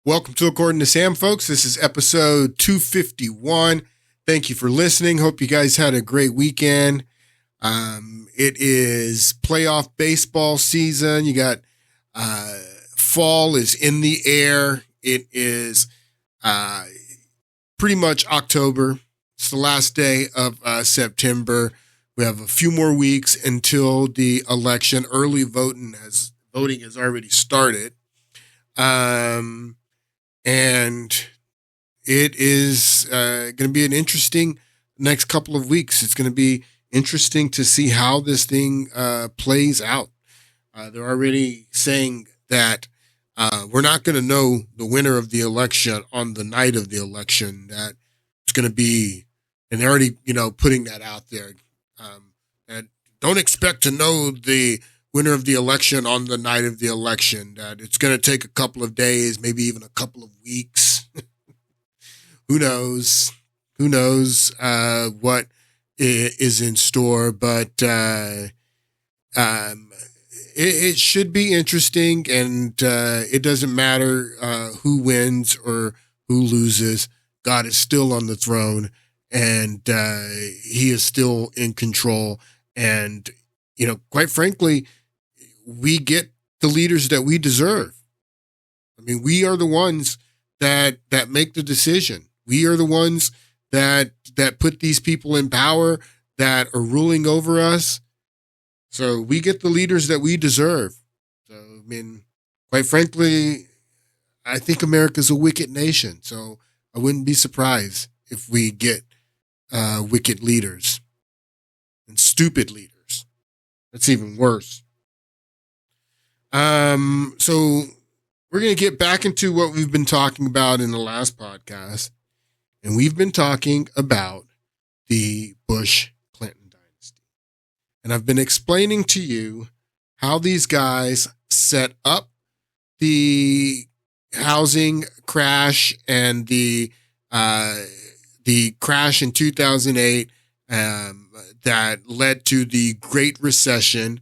Welcome to According to Sam, folks. This is episode 251. Thank you for listening. Hope you guys had a great weekend. It is playoff baseball season. You got fall is in the air. It is pretty much October. It's the last day of September. We have a few more weeks until the election. Early voting has already started. And it is going to be an interesting next couple of weeks. It's going to be interesting to see how this thing plays out. They're already saying that we're not going to know the winner of the election on the night of the election. That it's going to be, and they're already, putting that out there. That don't expect to know the winner of the election on the night of the election, that it's going to take a couple of days, maybe even a couple of weeks. Who knows what is in store, but it should be interesting, and it doesn't matter who wins or who loses. God is still on the throne, and he is still in control. And, quite frankly, we get the leaders that we deserve. I mean, we are the ones that make the decision. We are the ones that put these people in power, that are ruling over us. So we get the leaders that we deserve. So, I mean, quite frankly, I think America's a wicked nation. So I wouldn't be surprised if we get wicked leaders and stupid leaders. That's even worse. So we're going to get back into what we've been talking about in the last podcast. And we've been talking about the Bush-Clinton dynasty. And I've been explaining to you how these guys set up the housing crash and the crash in 2008 that led to the Great Recession,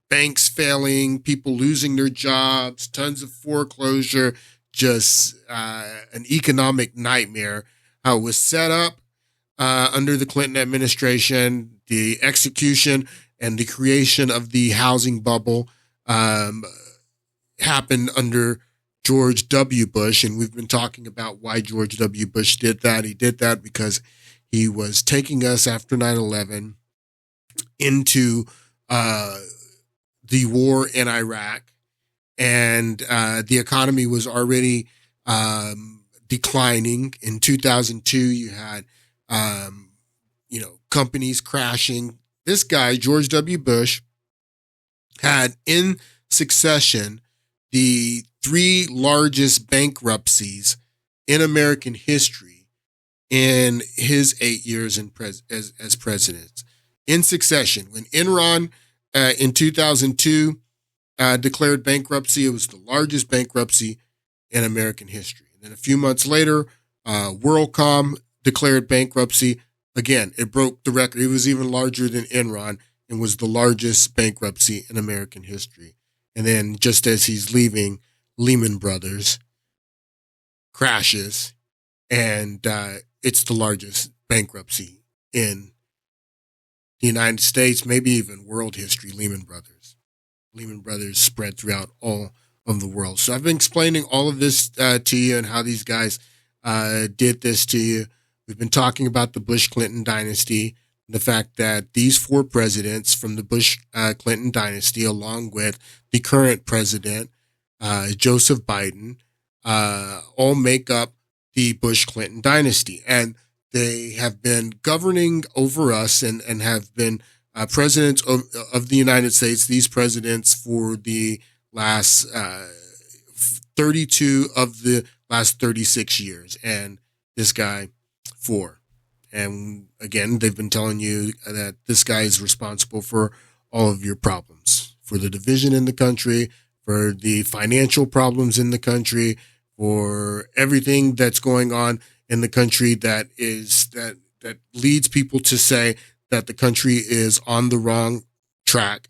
banks failing, people losing their jobs, tons of foreclosure, just an economic nightmare. How it was set up under the Clinton administration, the execution and the creation of the housing bubble happened under George W. Bush. And we've been talking about why George W. Bush did that. He did that because he was taking us after 9/11 into the war in Iraq, and the economy was already declining. In 2002, you had, companies crashing. This guy, George W. Bush, had in succession the three largest bankruptcies in American history in his 8 years as president. In succession, when Enron in 2002 declared bankruptcy, it was the largest bankruptcy in American history. And then a few months later, WorldCom declared bankruptcy. Again, it broke the record. It was even larger than Enron and was the largest bankruptcy in American history. And then just as he's leaving, Lehman Brothers crashes, and it's the largest bankruptcy in the United States, maybe even world history. Lehman Brothers spread throughout all of the world. So I've been explaining all of this to you and how these guys did this to you. We've been talking about the Bush-Clinton dynasty, the fact that these four presidents from the Bush-Clinton dynasty, along with the current president, Joseph Biden, all make up the Bush-Clinton dynasty. And they have been governing over us and have been presidents of the United States, these presidents, for the last 32 of the last 36 years. And this guy, 4. And again, they've been telling you that this guy is responsible for all of your problems, for the division in the country, for the financial problems in the country, for everything that's going on in the country that leads people to say that the country is on the wrong track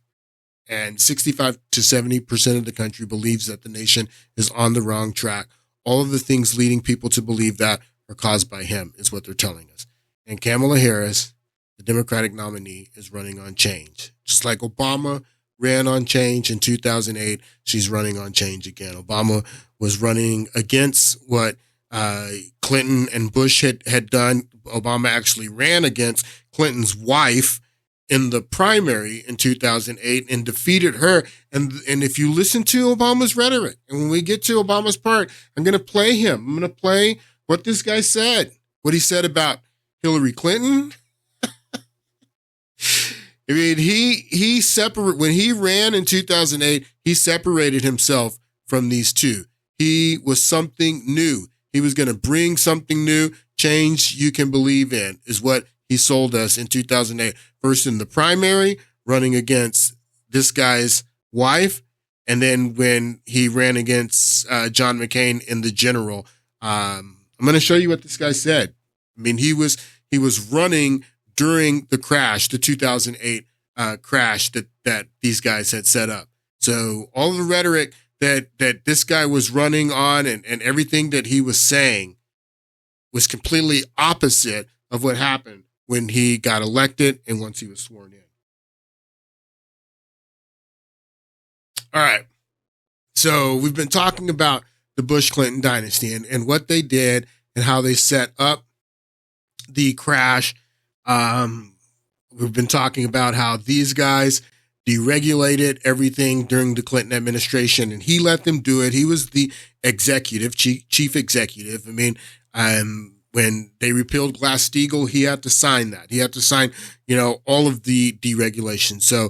And 65 to 70% of the country believes that the nation is on the wrong track. All of the things leading people to believe that are caused by him is what they're telling us. And Kamala Harris, the Democratic nominee, is running on change. Just like Obama ran on change in 2008, she's running on change again. Obama was running against what Clinton and Bush had done. Obama actually ran against Clinton's wife in the primary in 2008 and defeated her. And if you listen to Obama's rhetoric, and when we get to Obama's part, I'm going to play him. I'm going to play what this guy said, what he said about Hillary Clinton. I mean, when he ran in 2008, he separated himself from these two. He was something new. He was going to bring something new, change you can believe in, is what he sold us in 2008. First in the primary, running against this guy's wife. And then when he ran against John McCain in the general, I'm going to show you what this guy said. I mean, he was running during the crash, the 2008 crash that these guys had set up. So all the rhetoric that this guy was running on and everything that he was saying was completely opposite of what happened when he got elected and once he was sworn in. All right. So we've been talking about the Bush-Clinton dynasty and what they did and how they set up the crash. We've been talking about how these guys deregulated everything during the Clinton administration, and he let them do it. He was the executive, chief executive. I mean, when they repealed Glass-Steagall, he had to sign that. He had to sign, all of the deregulation. So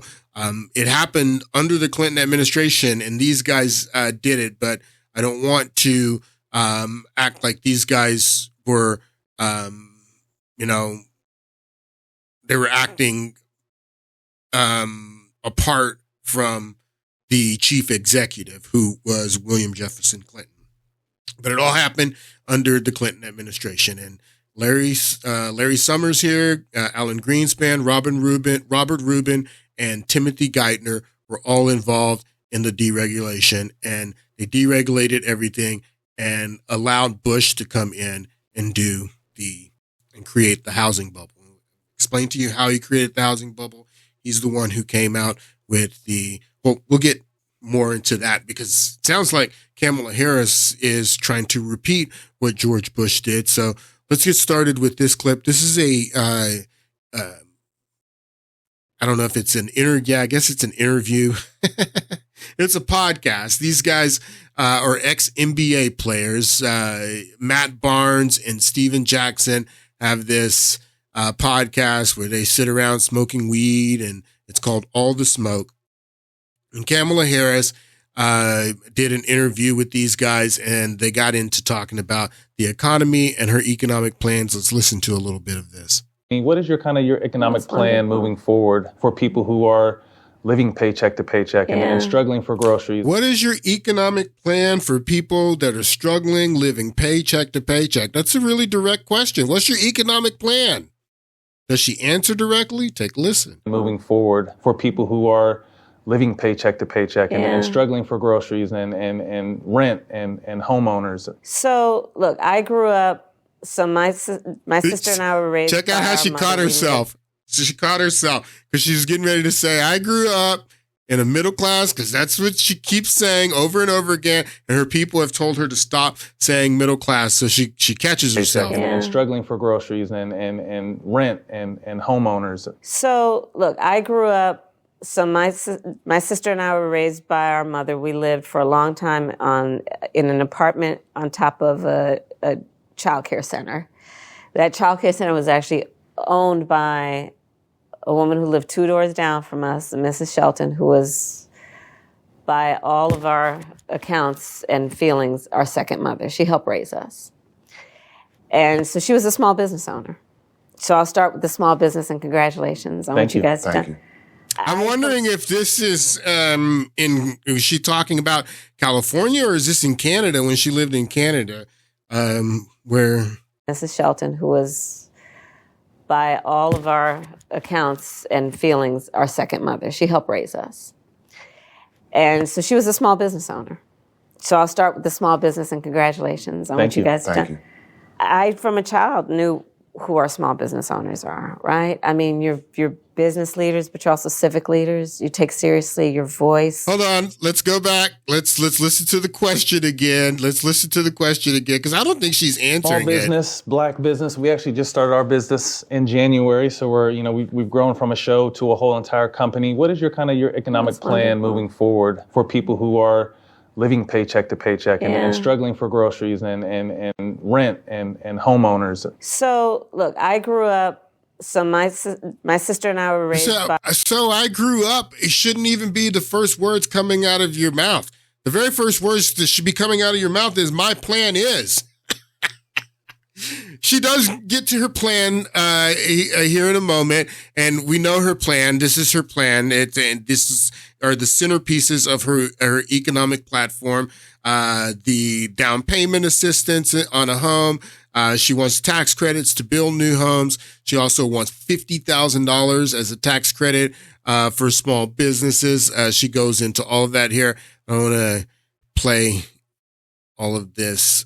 it happened under the Clinton administration, and these guys did it. But I don't want to act like these guys were, they were acting apart from the chief executive, who was William Jefferson Clinton. But it all happened under the Clinton administration. And Larry Summers here, Alan Greenspan, Robert Rubin, and Timothy Geithner were all involved in the deregulation. And they deregulated everything and allowed Bush to come in and create the housing bubble. Explain to you how he created the housing bubble. He's the one who came out with we'll get more into that because it sounds like Kamala Harris is trying to repeat what George Bush did. So let's get started with this clip. This is I don't know if it's an interview. Yeah, I guess it's an interview. It's a podcast. These guys are ex-NBA players. Matt Barnes and Steven Jackson have this podcast where they sit around smoking weed, and it's called All the Smoke. And Kamala Harris did an interview with these guys, and they got into talking about the economy and her economic plans. Let's listen to a little bit of this. What is your economic plan moving forward for people who are living paycheck to paycheck and struggling for groceries? What is your economic plan for people that are struggling, living paycheck to paycheck? That's a really direct question. What's your economic plan? Does she answer directly? Take a listen. Moving forward for people who are living paycheck to paycheck and struggling for groceries and rent and homeowners. So, look, I grew up, so my sister and I were raised. Check out how she caught herself. So she caught herself because she was getting ready to say, I grew up in a middle class, because that's what she keeps saying over and over again. And her people have told her to stop saying middle class. So she catches herself. And struggling for groceries and rent and homeowners. So, look, I grew up, so my sister and I were raised by our mother. We lived for a long time in an apartment on top of a child care center. That child care center was actually owned by a woman who lived 2 doors down from us, Mrs. Shelton, who was, by all of our accounts and feelings, our second mother. She helped raise us. And so she was a small business owner. So I'll start with the small business, and congratulations on what you guys have done. I'm wondering if this is is she talking about California, or is this in Canada when she lived in Canada, where Mrs. Shelton, who was, by all of our accounts and feelings, our second mother. She helped raise us. And so she was a small business owner. So I'll start with the small business, and congratulations on what you guys have done. I, from a child, knew who our small business owners are, right? I mean, you're business leaders, but you're also civic leaders. You take seriously your voice. Hold on. Let's go back. Let's listen to the question again. Because I don't think she's answering Small business, Black business. We actually just started our business in January, so we've grown from a show to a whole entire company. What is your economic plan moving forward for people who are living paycheck to paycheck and struggling for groceries and rent and homeowners? So, look, I grew up, so my sister and I were raised by... So I grew up, it shouldn't even be the first words coming out of your mouth. The very first words that should be coming out of your mouth is, my plan is. She does get to her plan here in a moment, and we know her plan. This is her plan. And this are the centerpieces of her economic platform. The down payment assistance on a home. She wants tax credits to build new homes. She also wants $50,000 as a tax credit for small businesses. She goes into all of that here. I want to play all of this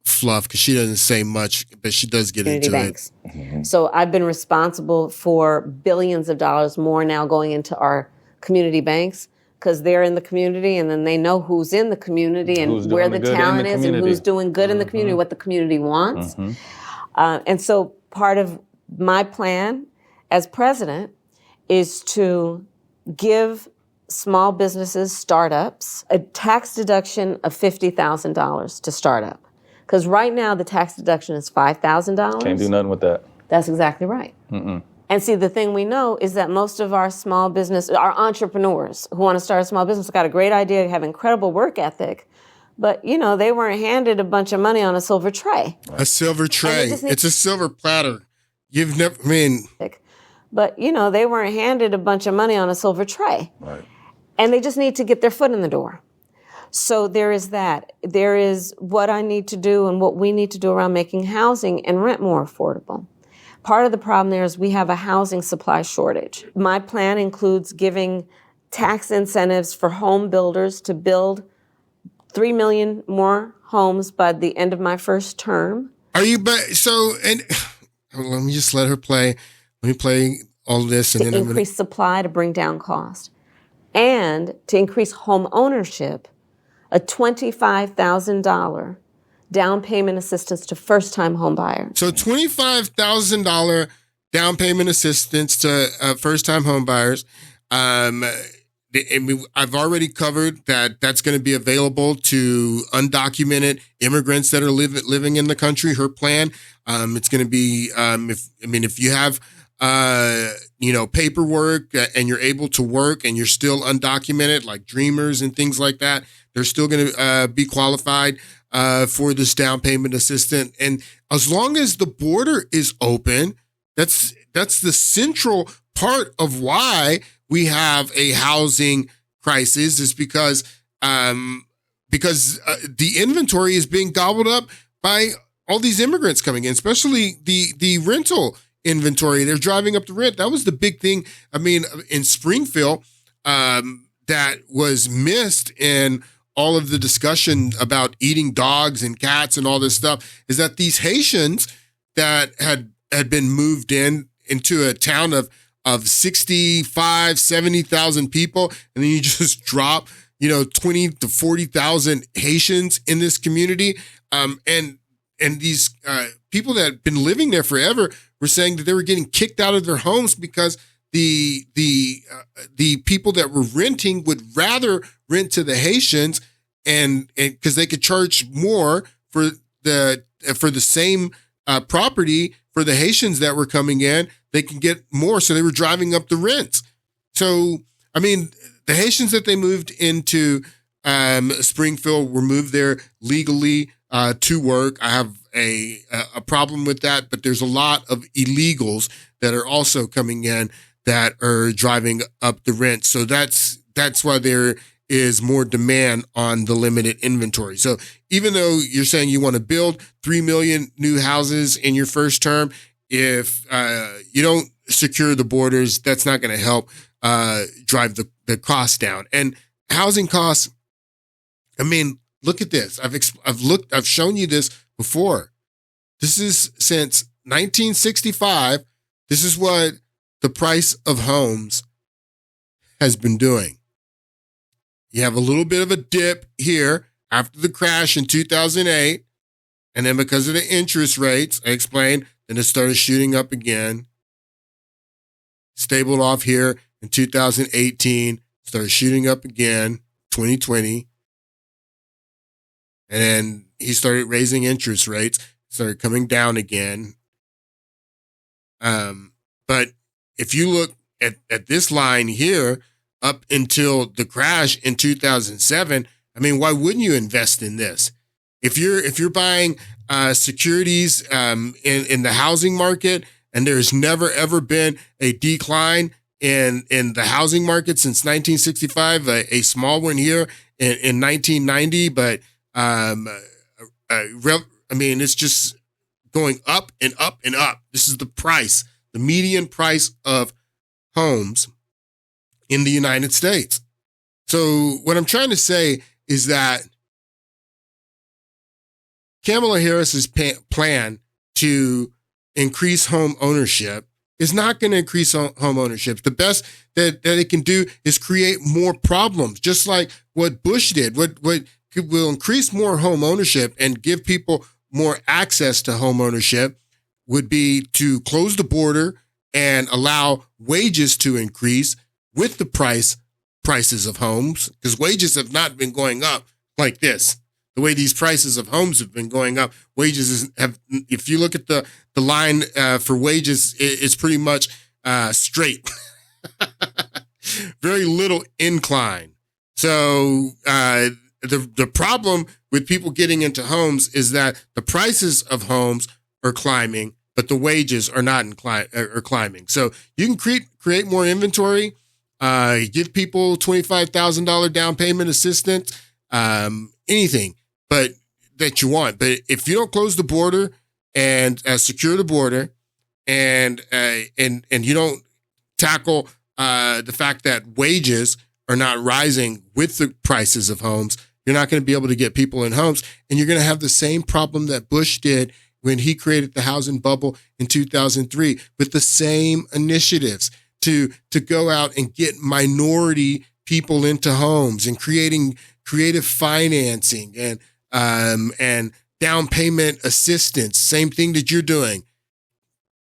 fluff because she doesn't say much, but she does get into banks. It. Mm-hmm. So I've been responsible for billions of dollars more now going into our community banks because they're in the community, and then they know who's in the community and where the talent is and who's doing good in the community, what the community wants. And so part of my plan as president is to give small businesses, startups, a tax deduction of $50,000 to start up. Because right now, the tax deduction is $5,000. Can't do nothing with that. That's exactly right. Mm-mm. And see, the thing we know is that most of our small business, our entrepreneurs who want to start a small business, got a great idea, have incredible work ethic, but, they weren't handed a bunch of money on a silver tray. A silver tray. It's a silver platter. You've never, But, they weren't handed a bunch of money on a silver tray. Right. And they just need to get their foot in the door. So there is that. There is what I need to do and what we need to do around making housing and rent more affordable. Part of the problem there is we have a housing supply shortage. My plan includes giving tax incentives for home builders to build 3 million more homes by the end of my first term. Let me just let her play. Let me play all this. And then increase supply to bring down cost. And to increase home ownership, a $25,000 down payment assistance to first-time home buyers. So $25,000 down payment assistance to first-time home buyers. I've already covered that that's going to be available to undocumented immigrants that are living in the country. Her plan, it's going to be if you have paperwork and you're able to work and you're still undocumented, like dreamers and things like that, they're still going to be qualified for this down payment assistance. And as long as the border is open, that's the central part of why we have a housing crisis, is because the inventory is being gobbled up by all these immigrants coming in, especially the rental inventory. They're driving up the rent. That was the big thing. In Springfield, that was missed in all of the discussion about eating dogs and cats and all this stuff, is that these Haitians that had been moved into a town of 65, 70,000 people, and then you just drop, 20 to 40,000 Haitians in this community. And these people that had been living there forever were saying that they were getting kicked out of their homes because the people that were renting would rather rent to the Haitians, and because they could charge more for the same property for the Haitians that were coming in. They can get more, so they were driving up the rents. So, the Haitians that they moved into Springfield were moved there legally to work. I have a problem with that, but there's a lot of illegals that are also coming in that are driving up the rent. So that's why there is more demand on the limited inventory. So even though you're saying you want to build 3 million new houses in your first term, if you don't secure the borders, that's not going to help drive the cost down. And housing costs. I mean, look at this. I've shown you this before. This is since 1965. This is what the price of homes has been doing. You have a little bit of a dip here after the crash in 2008. And then because of the interest rates, I explained, then it started shooting up again. Stabled off here in 2018, started shooting up again, 2020. And then he started raising interest rates, started coming down again. But if you look at this line here, up until the crash in 2007, I mean, why wouldn't you invest in this? If you're buying securities in the housing market, and there's never ever been a decline in the housing market since 1965, a small one here in 1990, but I mean, it's just going up and up and up. This is the price, the median price of homes in the United States. So what I'm trying to say is that Kamala Harris's plan to increase home ownership is not going to increase home ownership. The best that it can do is create more problems, just like what Bush did. What will increase more home ownership and give people more access to home ownership would be to close the border and allow wages to increase with the prices of homes, because wages have not been going up like this. The way these prices of homes have been going up, wages have. If you look at the line for wages, it's pretty much straight, very little incline. So the problem with people getting into homes is that the prices of homes are climbing, but the wages are not are climbing. So you can create more inventory, give people $25,000 down payment assistance, anything, but that you want. But if you don't close the border and secure the border, and you don't tackle the fact that wages are not rising with the prices of homes, you're not going to be able to get people in homes, and you're going to have the same problem that Bush did when he created the housing bubble in 2003 with the same initiatives to go out and get minority people into homes and creating creative financing and down payment assistance. Same thing that you're doing.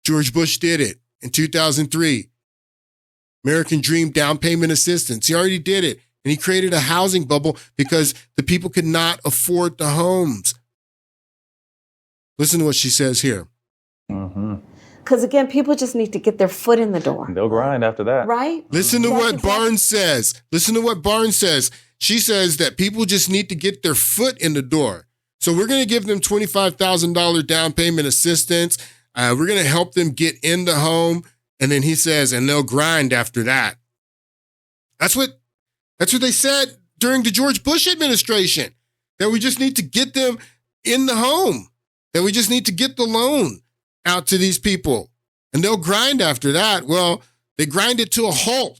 George Bush did it in 2003. American Dream down payment assistance. He already did it. And he created a housing bubble because the people could not afford the homes. Listen to what she says here. Because again, people just need to get their foot in the door. They'll grind after that. Right? Listen to what Barnes says. Listen to what Barnes says. She says that people just need to get their foot in the door. So we're going to give them $25,000 down payment assistance. We're going to help them get in the home. And then he says, and they'll grind after that. That's what they said during the George Bush administration, that we just need to get them in the home, that we just need to get the loan out to these people, and they'll grind after that. Well, they grind it to a halt.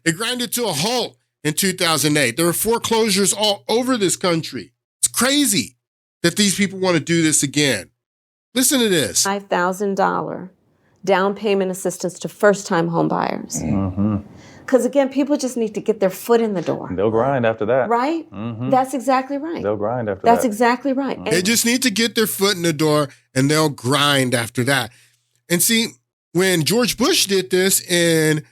They grind it to a halt in 2008. There were foreclosures all over this country. It's crazy that these people want to do this again. Listen to this. $5,000 down payment assistance to first-time home buyers. Because again, people just need to get their foot in the door. They'll grind after that. Right? That's exactly right. They'll grind after that. That's exactly right. They just need to get their foot in the door, and they'll grind after that. And see, when George Bush did this in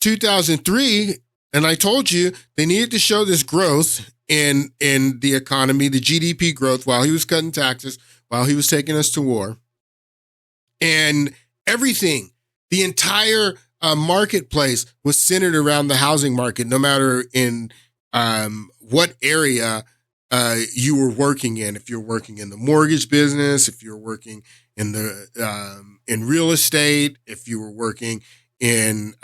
2003, and I told you they needed to show this growth in the economy, the GDP growth, while he was cutting taxes, while he was taking us to war. And everything, the entire marketplace was centered around the housing market, no matter in what area you were working in. If you're working in the mortgage business, if you're working in the in real estate, if you were working in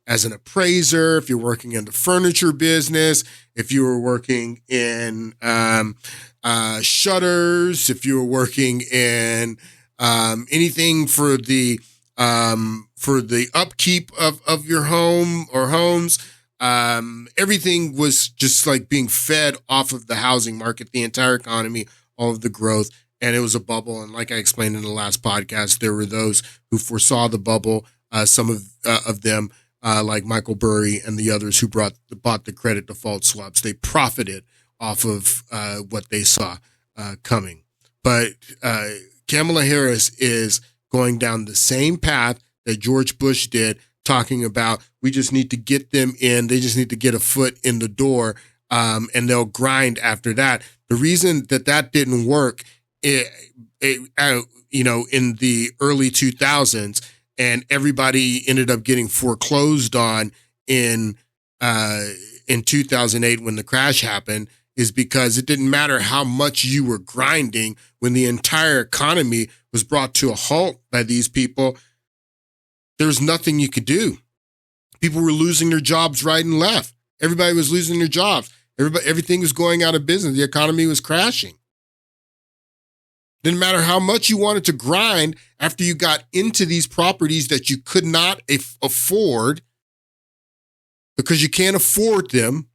as an appraiser, if you're working in the furniture business, if you were working in shutters, if you were working in anything for the upkeep of your home or homes, everything was just like being fed off of the housing market, the entire economy, all of the growth, and it was a bubble. And like I explained in the last podcast, there were those who foresaw the bubble. Some of them, like Michael Burry and the others who bought the credit default swaps, they profited off of what they saw coming. But Kamala Harris is going down the same path that George Bush did, talking about we just need to get them in. They just need to get a foot in the door, and they'll grind after that. The reason that didn't work, in the early 2000s, and everybody ended up getting foreclosed on in 2008 when the crash happened, is because it didn't matter how much you were grinding when the entire economy was brought to a halt by these people. There was nothing you could do. People were losing their jobs right and left. Everybody was losing their jobs. Everything was going out of business. The economy was crashing. Didn't matter how much you wanted to grind after you got into these properties that you could not afford because you can't afford them,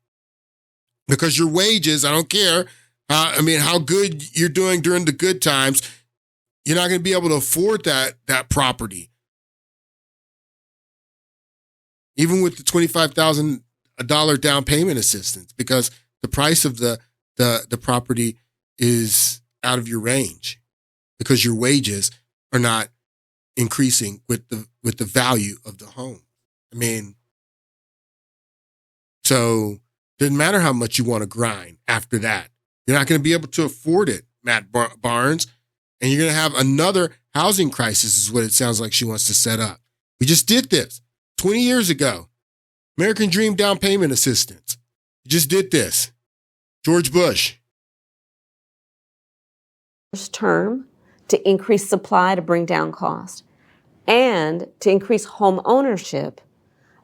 because your wages, I don't care, how good you're doing during the good times, you're not going to be able to afford that property. Even with the $25,000 down payment assistance, because the price of the property is out of your range, because your wages are not increasing with the value of the home. So it doesn't matter how much you want to grind after that. You're not going to be able to afford it, Matt Barnes, and you're going to have another housing crisis is what it sounds like she wants to set up. We just did this 20 years ago. American Dream down payment assistance. We just did this. George Bush. First term to increase supply to bring down cost and to increase home ownership,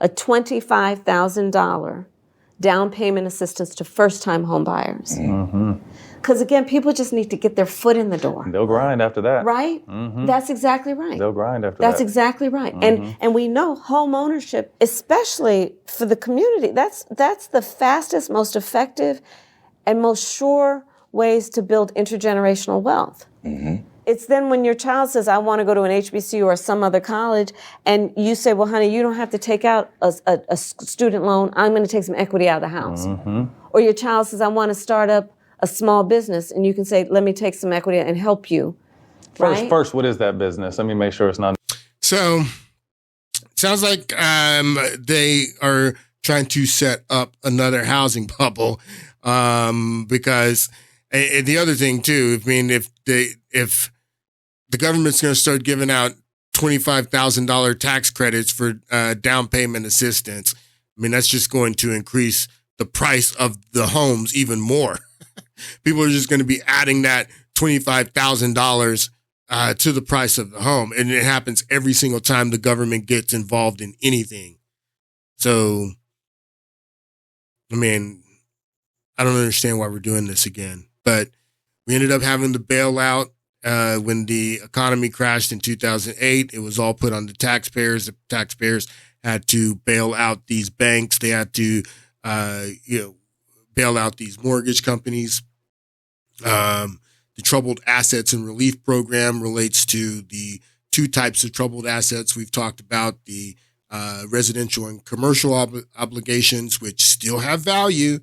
a $25,000 down payment assistance to first-time home buyers. Because again, people just need to get their foot in the door. They'll grind after that. Right? That's exactly right. They'll grind after That's that. exactly right. And we know home ownership, especially for the community, that's the fastest, most effective, and most sure ways to build intergenerational wealth. It's then when your child says, I want to go to an HBCU or some other college, and you say, well, honey, you don't have to take out a student loan. I'm going to take some equity out of the house. Or your child says, I want to start up a small business, and you can say, let me take some equity and help you. First, what is that business? Let me make sure it's not. So, sounds like they are trying to set up another housing bubble, because, and the other thing too, if the government's going to start giving out $25,000 tax credits for down payment assistance, that's just going to increase the price of the homes even more. People are just going to be adding that $25,000 to the price of the home. And it happens every single time the government gets involved in anything. So, I don't understand why we're doing this again. But we ended up having the bailout when the economy crashed in 2008. It was all put on the taxpayers. The taxpayers had to bail out these banks. They had to, bail out these mortgage companies. The Troubled Assets and Relief Program relates to the two types of troubled assets we've talked about, the residential and commercial obligations, which still have value.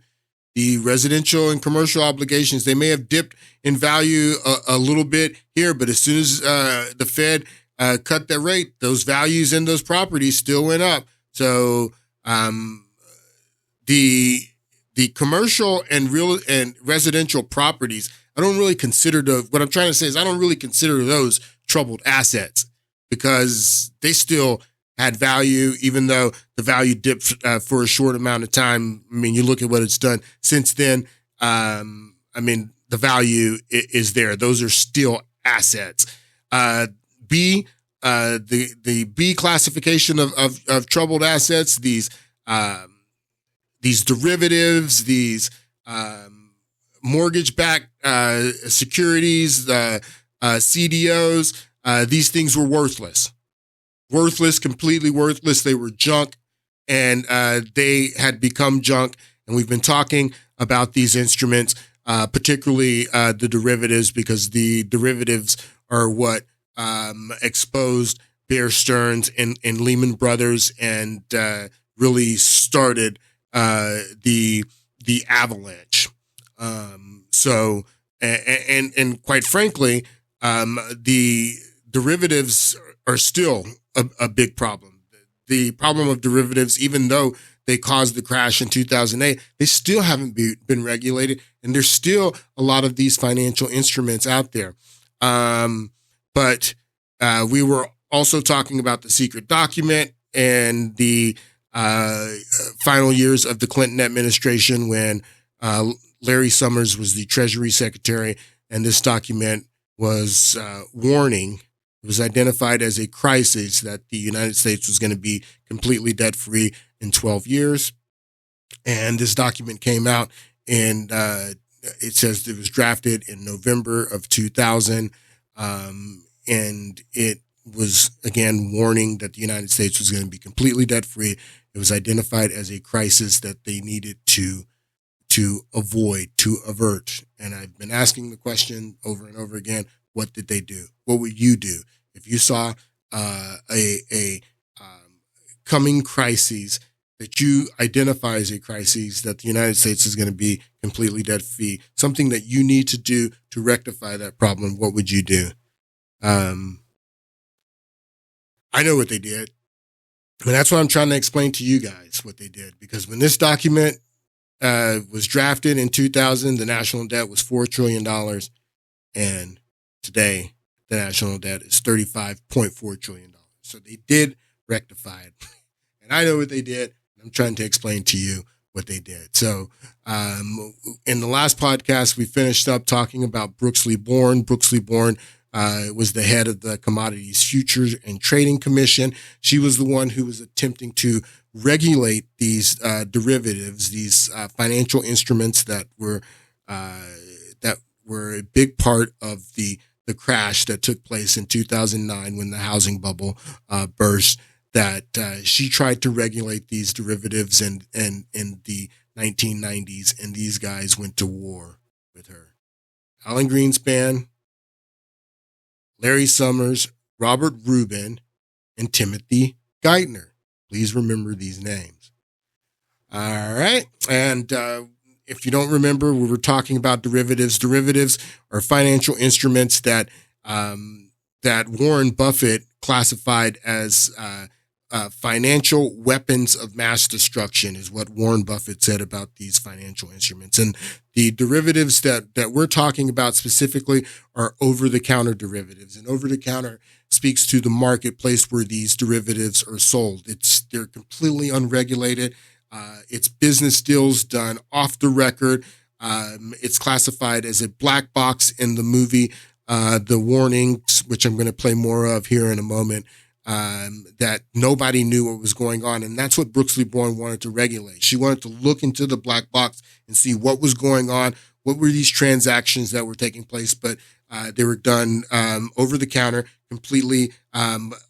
The residential and commercial obligations, they may have dipped in value a little bit here, but as soon as the Fed cut their rate, those values in those properties still went up. So the commercial and real and residential properties, I don't really consider what I'm trying to say is I don't really consider those troubled assets because they still had value, even though the value dipped for a short amount of time. You look at what it's done since then. The value is there. Those are still assets. The B classification of troubled assets, these derivatives, these mortgage-backed securities, CDOs, these things were worthless. Completely worthless. They were junk. and they had become junk. And we've been talking about these instruments, particularly the derivatives, because the derivatives are what exposed Bear Stearns and Lehman Brothers and really started the avalanche. So quite frankly, the derivatives are still a big problem. The problem of derivatives, even though they caused the crash in 2008, they still haven't been regulated, and there's still a lot of these financial instruments out there. But we were also talking about the secret document and the final years of the Clinton administration when Larry Summers was the Treasury Secretary, and this document was warning. It was identified as a crisis that the United States was going to be completely debt-free in 12 years. And this document came out, and it says it was drafted in November of 2000. And it was, again, warning that the United States was going to be completely debt-free. It was identified as a crisis that they needed to avoid, to avert. And I've been asking the question over and over again, what did they do? What would you do if you saw a coming crisis that you identify as a crisis that the United States is going to be completely debt-free, something that you need to do to rectify that problem? What would you do? I know what they did. And that's what I'm trying to explain to you guys, what they did. Because when this document was drafted in 2000, the national debt was $4 trillion. And today, the national debt is $35.4 trillion. So they did rectify it. And I know what they did. I'm trying to explain to you what they did. So in the last podcast, we finished up talking about Brooksley Born. Brooksley Born was the head of the Commodities Futures and Trading Commission. She was the one who was attempting to regulate these derivatives, these financial instruments that were a big part of the crash that took place in 2009 when the housing bubble burst. That she tried to regulate these derivatives in the 1990s, and these guys went to war with her. Alan Greenspan, Larry Summers, Robert Rubin, and Timothy Geithner. Please remember these names. All right. And if you don't remember, we were talking about derivatives. Derivatives are financial instruments that Warren Buffett classified as financial weapons of mass destruction, is what Warren Buffett said about these financial instruments. And the derivatives that we're talking about specifically are over-the-counter derivatives. And over-the-counter speaks to the marketplace where these derivatives are sold. They're completely unregulated. It's business deals done off the record. It's classified as a black box in the movie The Warnings, which I'm going to play more of here in a moment. That nobody knew what was going on. And that's what Brooksley Born wanted to regulate. She wanted to look into the black box and see what was going on. What were these transactions that were taking place? But they were done over the counter, completely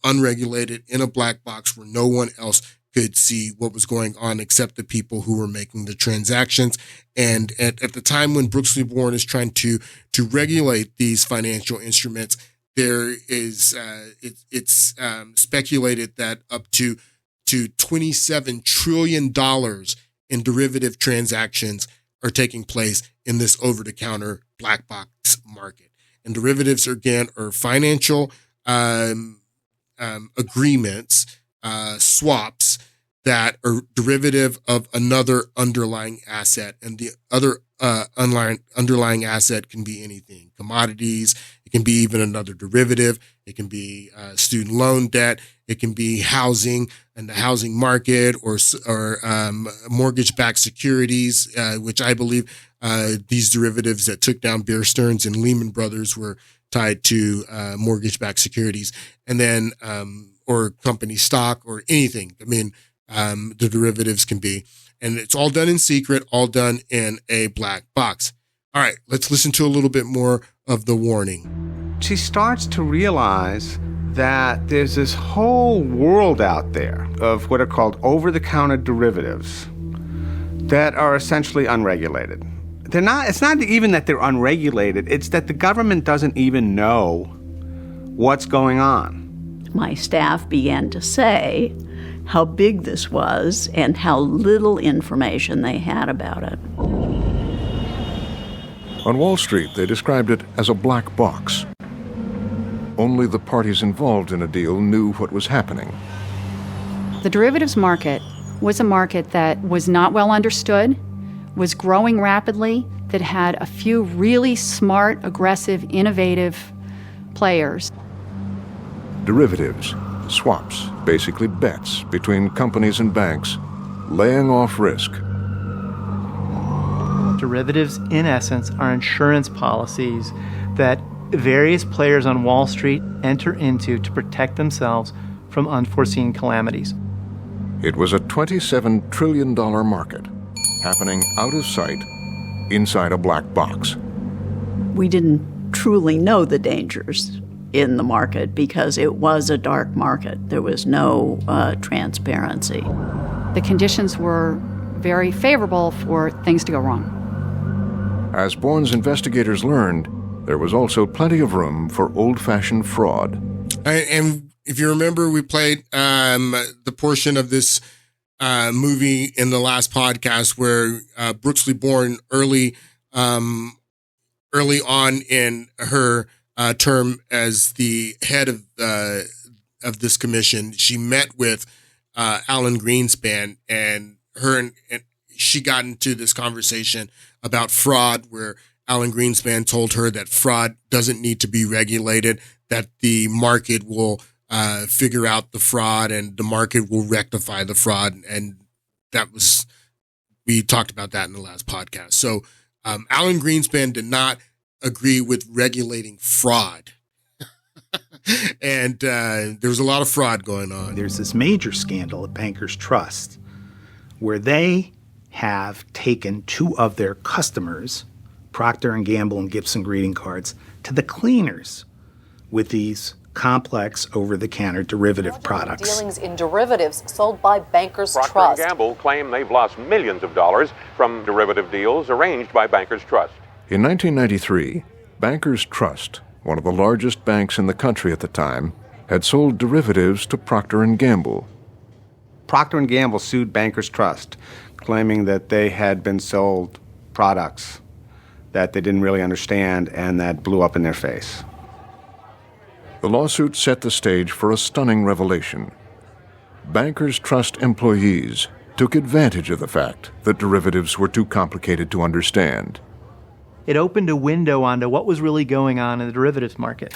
unregulated in a black box where no one else could see what was going on except the people who were making the transactions. And at the time when Brooksley Born is trying to regulate these financial instruments, there is it's speculated that up to $27 trillion in derivative transactions are taking place in this over-the-counter black box market. And derivatives, again, are financial agreements, swaps that are derivative of another underlying asset. And the other underlying asset can be anything: commodities. It can be even another derivative. It can be student loan debt. It can be housing and the housing market, or mortgage-backed securities, which I believe these derivatives that took down Bear Stearns and Lehman Brothers were tied to mortgage-backed securities, and then or company stock or anything. I mean, the derivatives can be, and it's all done in secret, all done in a black box. All right, let's listen to a little bit more of the warning. She starts to realize that there's this whole world out there of what are called over-the-counter derivatives that are essentially unregulated. It's not even that they're unregulated, it's that the government doesn't even know what's going on. My staff began to say how big this was and how little information they had about it. On Wall Street, they described it as a black box. Only the parties involved in a deal knew what was happening. The derivatives market was a market that was not well understood, was growing rapidly, that had a few really smart, aggressive, innovative players. Derivatives, swaps, basically bets between companies and banks, laying off risk. Derivatives, in essence, are insurance policies that various players on Wall Street enter into to protect themselves from unforeseen calamities. It was a $27 trillion market, happening out of sight, inside a black box. We didn't truly know the dangers in the market because it was a dark market. There was no transparency. The conditions were very favorable for things to go wrong. As Bourne's investigators learned, there was also plenty of room for old-fashioned fraud. And if you remember, we played the portion of this movie in the last podcast where Brooksley Bourne early on in her term as the head of this commission, she met with Alan Greenspan, and she got into this conversation about fraud, where Alan Greenspan told her that fraud doesn't need to be regulated, that the market will figure out the fraud and the market will rectify the fraud. And we talked about that in the last podcast. So Alan Greenspan did not agree with regulating fraud. And there was a lot of fraud going on. There's this major scandal at Bankers Trust where they have taken two of their customers, Procter & Gamble and Gibson greeting cards, to the cleaners with these complex over-the-counter derivative products. Dealings in derivatives sold by Bankers Trust. Procter & Gamble claim they've lost millions of dollars from derivative deals arranged by Bankers Trust. In 1993, Bankers Trust, one of the largest banks in the country at the time, had sold derivatives to Procter & Gamble. Procter & Gamble sued Bankers Trust, claiming that they had been sold products that they didn't really understand and that blew up in their face. The lawsuit set the stage for a stunning revelation. Bankers Trust employees took advantage of the fact that derivatives were too complicated to understand. It opened a window onto what was really going on in the derivatives market.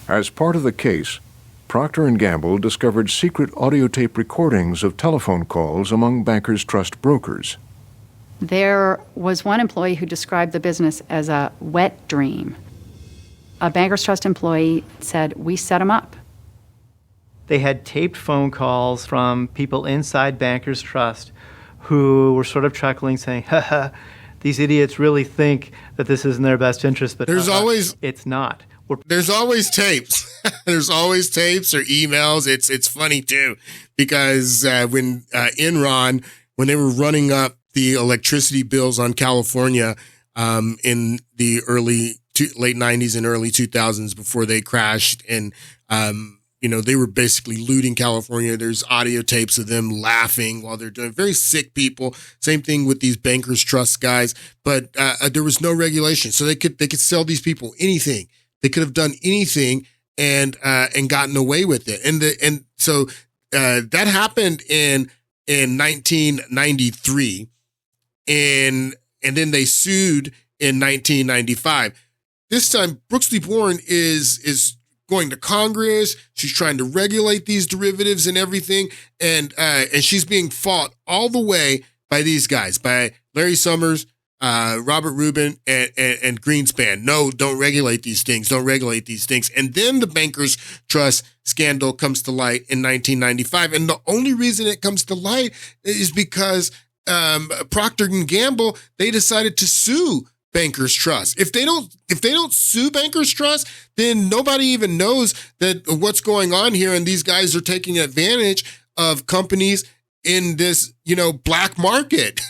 As part of the case, Procter & Gamble discovered secret audio tape recordings of telephone calls among Bankers Trust brokers. There was one employee who described the business as a wet dream. A Bankers Trust employee said, "We set him up." They had taped phone calls from people inside Bankers Trust who were sort of chuckling, saying, "Ha ha, these idiots really think that this is in their best interest, but it's not." There's always tapes. There's always tapes or emails. It's funny too, because when Enron, when they were running up the electricity bills on California in the late 90s and early 2000s before they crashed, and they were basically looting California. There's audio tapes of them laughing while they're doing very sick people. Same thing with these Bankers Trust guys, but there was no regulation, so they could sell these people anything. They could have done anything and gotten away with it. And so that happened in 1993, and then they sued in 1995. This time, Brooksley Bourne is going to Congress. She's trying to regulate these derivatives and everything, and she's being fought all the way by these guys, by Larry Summers, Robert Rubin, and Greenspan. No, don't regulate these things. Don't regulate these things. And then the Bankers Trust scandal comes to light in 1995. And the only reason it comes to light is because Procter & Gamble, they decided to sue Bankers Trust. If they don't sue Bankers Trust, then nobody even knows that what's going on here, and these guys are taking advantage of companies in this, black market,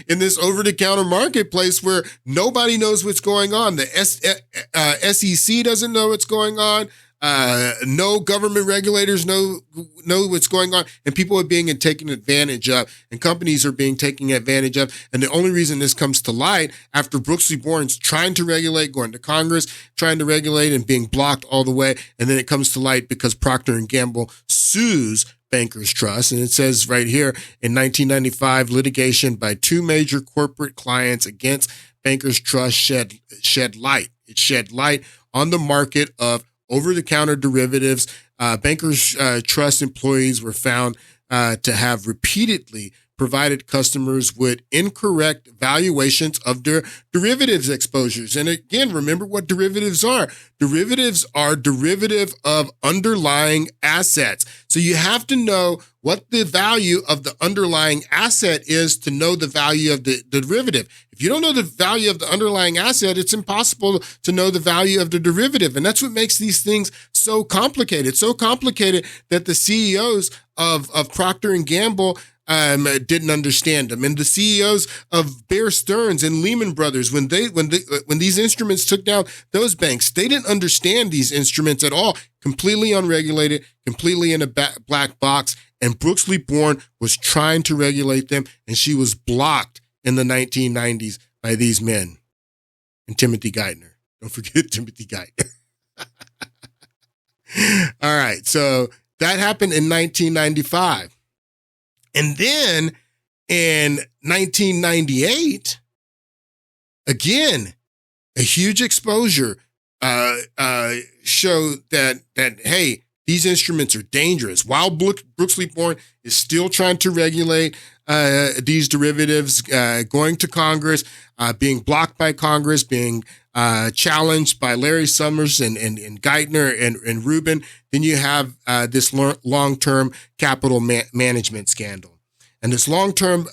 in this over-the-counter marketplace where nobody knows what's going on. The SEC doesn't know what's going on. No government regulators know what's going on, and people are being taken advantage of, and companies are being taken advantage of. And the only reason this comes to light after Brooks v. Bourne's trying to regulate, going to Congress, trying to regulate, and being blocked all the way, and then it comes to light because Procter & Gamble sues Bankers Trust. And it says right here, in 1995, litigation by two major corporate clients against Bankers Trust shed light. It shed light on the market of over-the-counter derivatives. Bankers Trust employees were found to have repeatedly provided customers with incorrect valuations of their derivatives exposures. And again, remember what derivatives are. Derivatives are derivative of underlying assets. So you have to know what the value of the underlying asset is to know the value of the derivative. If you don't know the value of the underlying asset, it's impossible to know the value of the derivative. And that's what makes these things so complicated that the CEOs of Procter & Gamble didn't understand them, and the CEOs of Bear Stearns and Lehman Brothers, when these instruments took down those banks, they didn't understand these instruments at all. Completely unregulated, completely in a black box. And Brooks v. Bourne was trying to regulate them, and she was blocked in the 1990s by these men. And Timothy Geithner. Don't forget Timothy Geithner. All right, so that happened in 1995. And then in 1998, again, a huge exposure showed that hey, these instruments are dangerous. While Brooks v. Bourne is still trying to regulate these derivatives, going to Congress, being blocked by Congress, being challenged by Larry Summers and Geithner and Rubin, then you have this long-term capital management scandal. And this long-term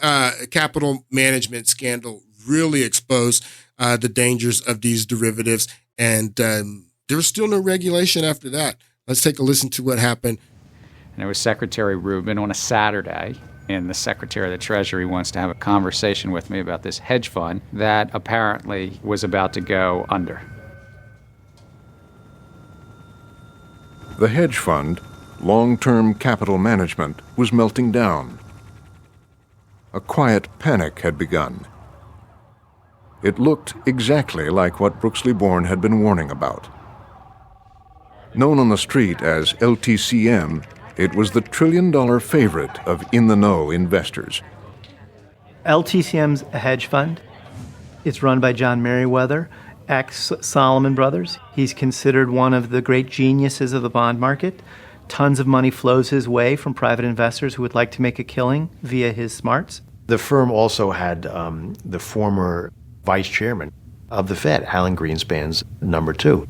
capital management scandal really exposed the dangers of these derivatives. And there was still no regulation after that. Let's take a listen to what happened. And it was Secretary Rubin on a Saturday, and the Secretary of the Treasury wants to have a conversation with me about this hedge fund that apparently was about to go under. The hedge fund, long-term capital management, was melting down. A quiet panic had begun. It looked exactly like what Brooks v. Bourne had been warning about. Known on the street as LTCM, it was the trillion-dollar favorite of in-the-know investors. LTCM's a hedge fund. It's run by John Merriweather, ex-Salomon Brothers. He's considered one of the great geniuses of the bond market. Tons of money flows his way from private investors who would like to make a killing via his smarts. The firm also had the former vice chairman of the Fed, Alan Greenspan's number 2.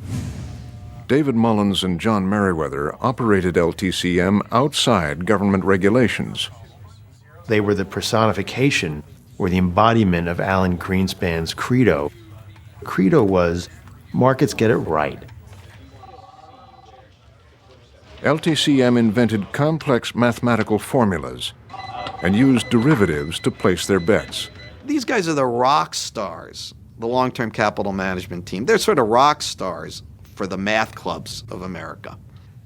David Mullins and John Merriweather operated LTCM outside government regulations. They were the personification or the embodiment of Alan Greenspan's credo. Credo was, markets get it right. LTCM invented complex mathematical formulas and used derivatives to place their bets. These guys are the rock stars, the long-term capital management team. They're sort of rock stars for the math clubs of America.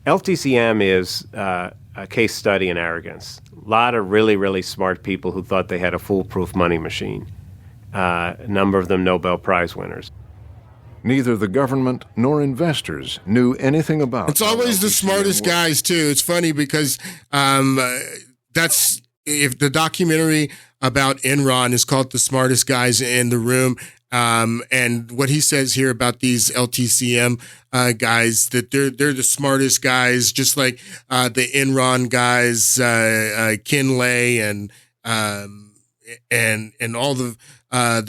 LTCM is a case study in arrogance. A lot of really, really smart people who thought they had a foolproof money machine. A number of them Nobel Prize winners. Neither the government nor investors knew anything about it. It's always the smartest guys, too. It's funny because if the documentary about Enron is called The Smartest Guys in the Room. And what he says here about these LTCM guys, that they're the smartest guys, just like the Enron guys, Kinley and all the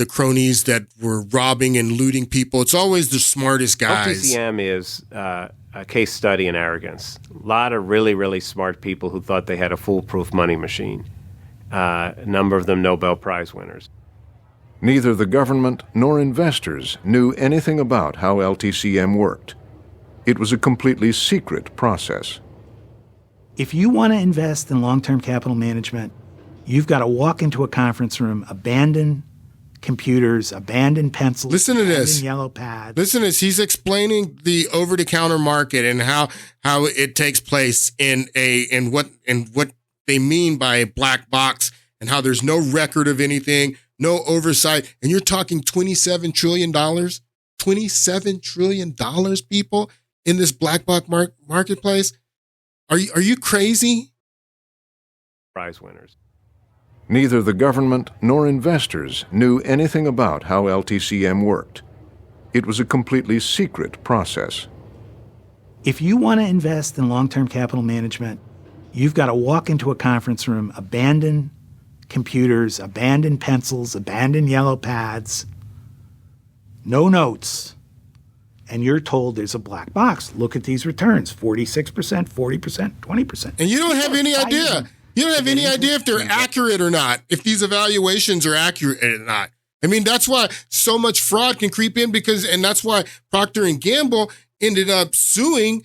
cronies that were robbing and looting people. It's always the smartest guys. LTCM is a case study in arrogance. A lot of really, really smart people who thought they had a foolproof money machine. A number of them Nobel Prize winners. Neither the government nor investors knew anything about how LTCM worked. It was a completely secret process. If you want to invest in long-term capital management, you've got to walk into a conference room, abandon computers, abandon pencils, listen to this. abandon yellow pads. Listen to this. He's explaining the over-the-counter market and how it takes place in what they mean by a black box, and how there's no record of anything, no oversight. And you're talking $27 trillion? $27 trillion, people, in this black box marketplace? Are you crazy? Prize winners. Neither the government nor investors knew anything about how LTCM worked. It was a completely secret process. If you want to invest in long-term capital management, you've got to walk into a conference room, abandon computers, abandon pencils, abandon yellow pads, no notes, and you're told there's a black box. Look at these returns, 46%, 40%, 20%. And you don't have any idea. You don't have any idea if they're accurate or not, if these evaluations are accurate or not. I mean, that's why so much fraud can creep in, and that's why Procter & Gamble ended up suing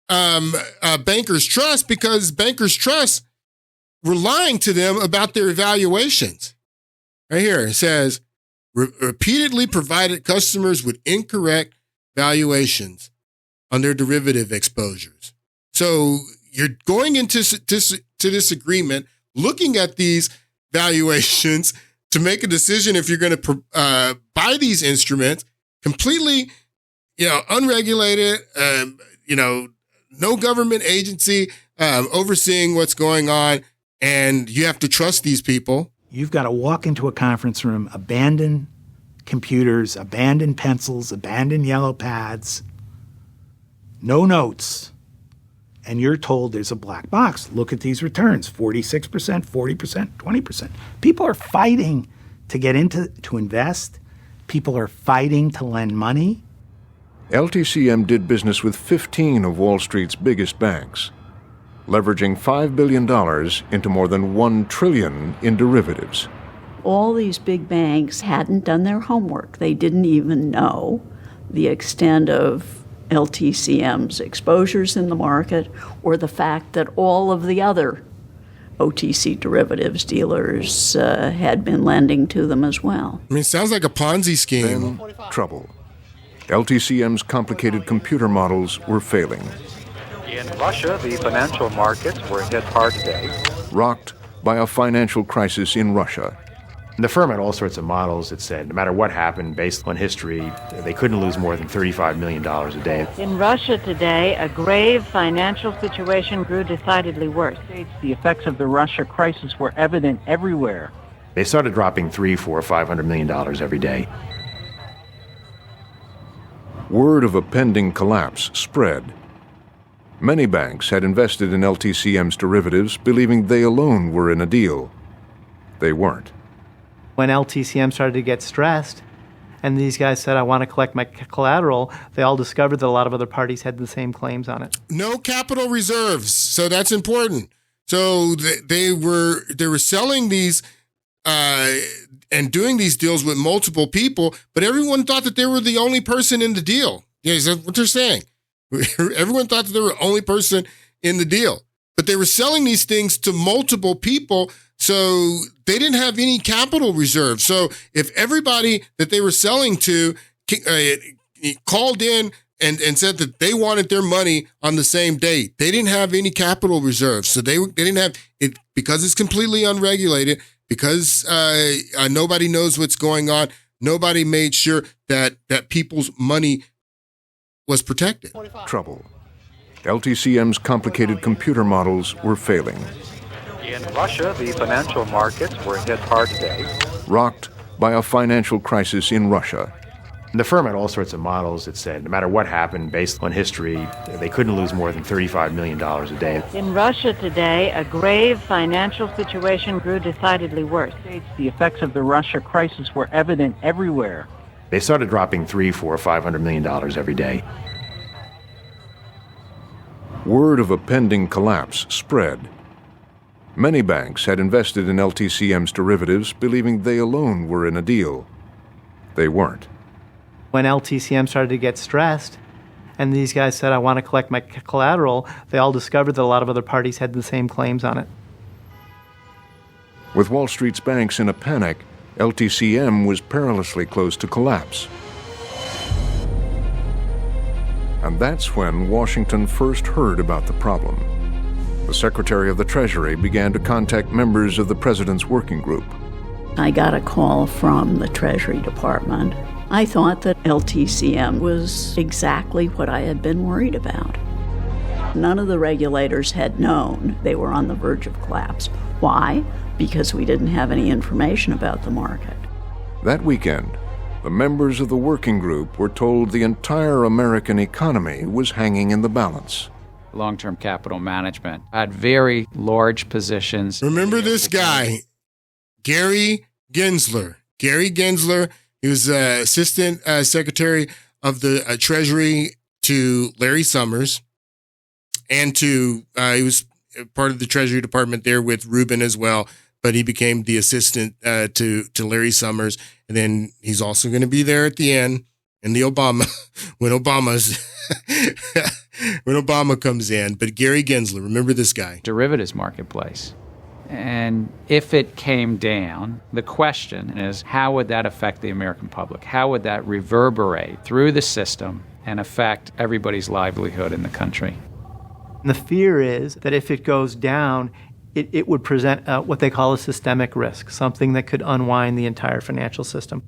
Bankers Trust, because Bankers Trust were lying to them about their evaluations. Right here, it says, repeatedly provided customers with incorrect valuations on their derivative exposures. So you're going into this agreement, looking at these valuations to make a decision if you're going to buy these instruments, completely, unregulated, no government agency overseeing what's going on, and you have to trust these people. You've got to walk into a conference room, abandon computers, abandon pencils, abandon yellow pads, no notes, and you're told there's a black box. Look at these returns, 46%, 40%, 20%. People are fighting to get to invest. People are fighting to lend money. LTCM did business with 15 of Wall Street's biggest banks, leveraging $5 billion into more than $1 trillion in derivatives. All these big banks hadn't done their homework. They didn't even know the extent of LTCM's exposures in the market, or the fact that all of the other OTC derivatives dealers had been lending to them as well. I mean, it sounds like a Ponzi scheme. Then, trouble. LTCM's complicated computer models were failing. In Russia, the financial markets were hit hard today. Rocked by a financial crisis in Russia. The firm had all sorts of models that said no matter what happened, based on history, they couldn't lose more than $35 million a day. In Russia today, a grave financial situation grew decidedly worse. The effects of the Russia crisis were evident everywhere. They started dropping $300, $400, $500 million every day. Word of a pending collapse spread. Many banks had invested in LTCM's derivatives, believing they alone were in a deal. They weren't. When LTCM started to get stressed, and these guys said, I want to collect my collateral, they all discovered that a lot of other parties had the same claims on it. No capital reserves, so that's important. So they were selling these and doing these deals with multiple people, but everyone thought that they were the only person in the deal. Yeah, is that what they're saying? Everyone thought that they were the only person in the deal, but they were selling these things to multiple people, so they didn't have any capital reserves. So if everybody that they were selling to called in and said that they wanted their money on the same date, they didn't have any capital reserves. So they didn't have it, because it's completely unregulated, because nobody knows what's going on. Nobody made sure that people's money was protected. Trouble. LTCM's complicated computer models were failing. In Russia, the financial markets were hit hard today. Rocked by a financial crisis in Russia. The firm had all sorts of models that said no matter what happened, based on history, they couldn't lose more than $35 million a day. In Russia today, a grave financial situation grew decidedly worse. The effects of the Russia crisis were evident everywhere. They started dropping $300, $400, $500 million every day. Word of a pending collapse spread. Many banks had invested in LTCM's derivatives, believing they alone were in a deal. They weren't. When LTCM started to get stressed, and these guys said, I want to collect my collateral, they all discovered that a lot of other parties had the same claims on it. With Wall Street's banks in a panic, LTCM was perilously close to collapse. And that's when Washington first heard about the problem. The Secretary of the Treasury began to contact members of the President's working group. I got a call from the Treasury Department. I thought that LTCM was exactly what I had been worried about. None of the regulators had known they were on the verge of collapse. Why? Because we didn't have any information about the market. That weekend, the members of the working group were told the entire American economy was hanging in the balance. Long-term capital management had very large positions. Remember this guy, Gary Gensler. Gary Gensler, he was Assistant Secretary of the Treasury to Larry Summers, and he was part of the Treasury Department there with Rubin as well, but he became the assistant to Larry Summers, and then he's also going to be there at the end in the Obama when Obama comes in. But Gary Gensler, remember this guy? Derivatives marketplace. And if it came down, the question is, how would that affect the American public? How would that reverberate through the system and affect everybody's livelihood in the country? And the fear is that if it goes down, it would present what they call a systemic risk, something that could unwind the entire financial system.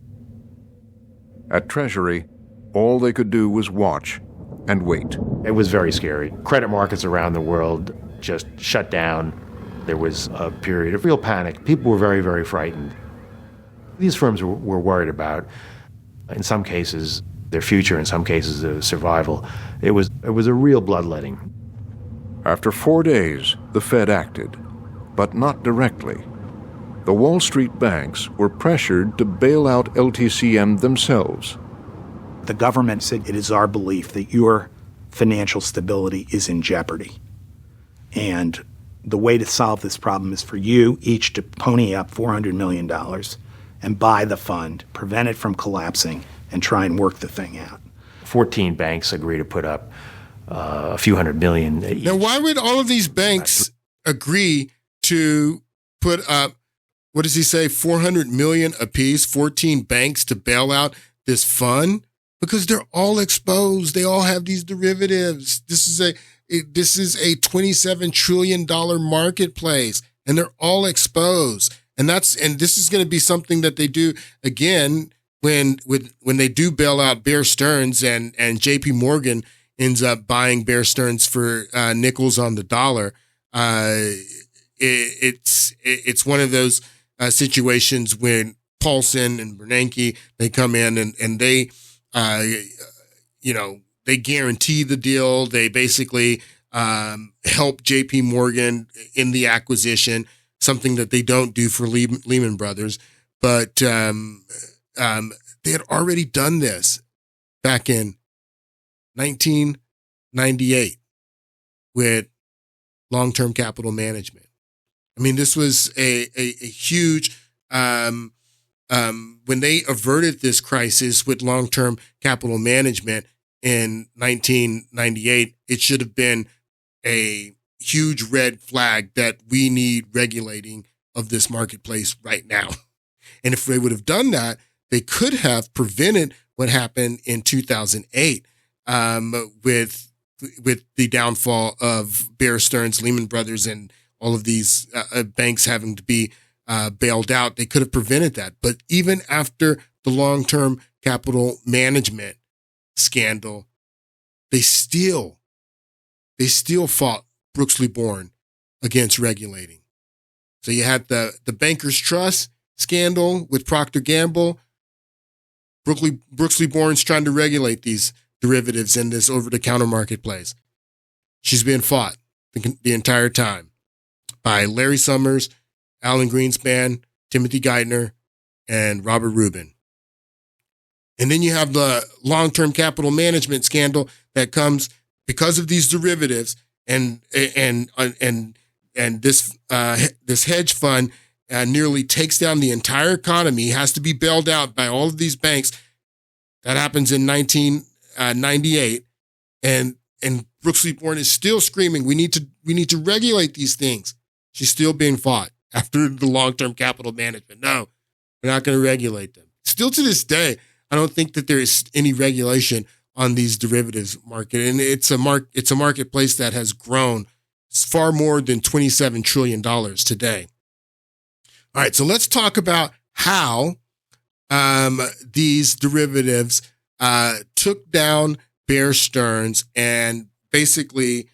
At Treasury, all they could do was watch and wait. It was very scary. Credit markets around the world just shut down. There was a period of real panic. People were very, very frightened. These firms were worried about, in some cases, their future, in some cases, their survival. It was a real bloodletting. After 4 days, the Fed acted, but not directly. The Wall Street banks were pressured to bail out LTCM themselves. The government said, it is our belief that your financial stability is in jeopardy. And the way to solve this problem is for you each to pony up $400 million and buy the fund, prevent it from collapsing, and try and work the thing out. 14 banks agree to put up a few $100 million each. Now, why would all of these banks agree to put up, what does he say, $400 million apiece, 14 banks to bail out this fund? Because they're all exposed. They all have these derivatives. This is a $27 trillion marketplace, and they're all exposed. And this is going to be something that they do again when they do bail out Bear Stearns, and JP Morgan ends up buying Bear Stearns for nickels on the dollar. It's one of those situations when Paulson and Bernanke, they come in and they they guarantee the deal. They basically help JP Morgan in the acquisition, something that they don't do for Lehman Brothers. But they had already done this back in 1998 with long-term capital management. I mean, this was a huge, when they averted this crisis with long-term capital management in 1998, it should have been a huge red flag that we need regulating of this marketplace right now. And if they would have done that, they could have prevented what happened in 2008 with the downfall of Bear Stearns, Lehman Brothers, and all of these banks having to be bailed out. They could have prevented that. But even after the long-term capital management scandal, they still fought Brooks Liborn against regulating. So you had the Bankers Trust scandal with Procter & Gamble. Brooks Liborn's trying to regulate these derivatives in this over-the-counter marketplace. She's being fought the entire time by Larry Summers, Alan Greenspan, Timothy Geithner, and Robert Rubin. And then you have the long-term capital management scandal that comes because of these derivatives, and this hedge fund nearly takes down the entire economy, has to be bailed out by all of these banks. That happens in 1998, and Brooke Sleep-Warren is still screaming, we need to regulate these things. She's still being fought after the long-term capital management. No, we're not going to regulate them. Still to this day, I don't think that there is any regulation on these derivatives market, and it's a marketplace that has grown far more than $27 trillion today. All right, so let's talk about how these derivatives took down Bear Stearns and basically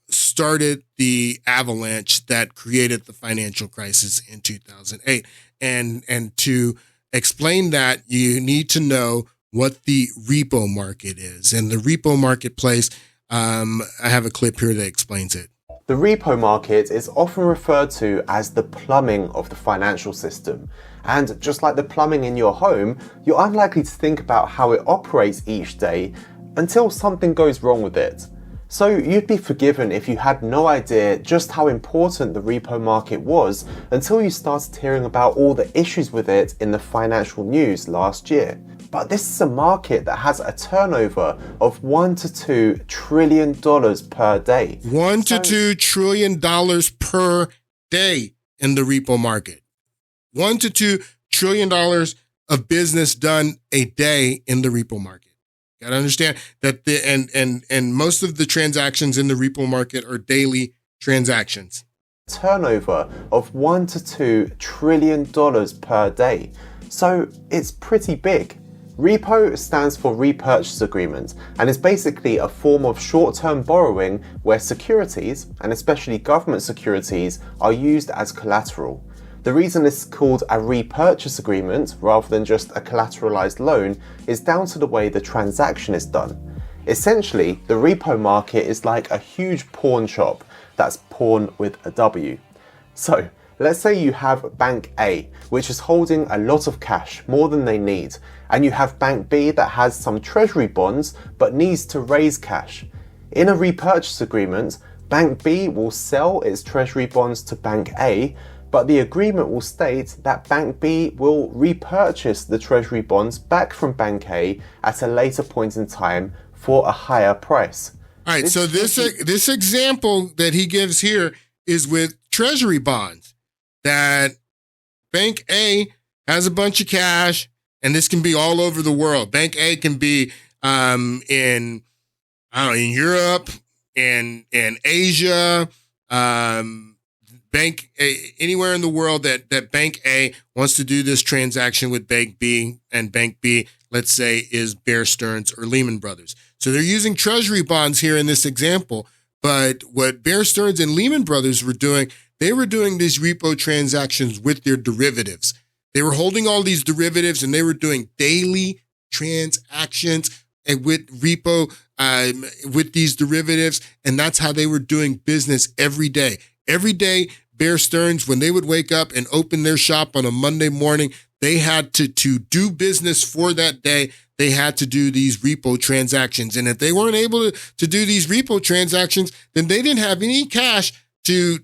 started the avalanche that created the financial crisis in 2008. And to explain that, you need to know what the repo market is. And the repo marketplace, I have a clip here that explains it. The repo market is often referred to as the plumbing of the financial system. And just like the plumbing in your home, you're unlikely to think about how it operates each day until something goes wrong with it. So you'd be forgiven if you had no idea just how important the repo market was until you started hearing about all the issues with it in the financial news last year. But this is a market that has a turnover of $1 to $2 trillion per day. $1 to $2 trillion per day in the repo market. $1 to $2 trillion of business done a day in the repo market. Got to understand that and most of the transactions in the repo market are daily transactions. Turnover of $1 to $2 trillion per day. So it's pretty big. Repo stands for repurchase agreement and is basically a form of short-term borrowing where securities, and especially government securities, are used as collateral. The reason it's called a repurchase agreement rather than just a collateralized loan is down to the way the transaction is done. Essentially, the repo market is like a huge pawn shop. That's pawn with a W. So, let's say you have Bank A, which is holding a lot of cash, more than they need, and you have Bank B that has some treasury bonds but needs to raise cash. In a repurchase agreement, Bank B will sell its treasury bonds to Bank A, but the agreement will state that Bank B will repurchase the treasury bonds back from Bank A at a later point in time for a higher price. All right, so this example that he gives here is with treasury bonds, that Bank A has a bunch of cash, and this can be all over the world. Bank A can be in Europe, in Asia, Bank A, anywhere in the world that Bank A wants to do this transaction with Bank B, and Bank B, let's say, is Bear Stearns or Lehman Brothers. So they're using treasury bonds here in this example, but what Bear Stearns and Lehman Brothers were doing, they were doing these repo transactions with their derivatives. They were holding all these derivatives and they were doing daily transactions and with repo, with these derivatives. And that's how they were doing business every day. Every day, Bear Stearns, when they would wake up and open their shop on a Monday morning, they had to do business for that day. They had to do these repo transactions. And if they weren't able to do these repo transactions, then they didn't have any cash to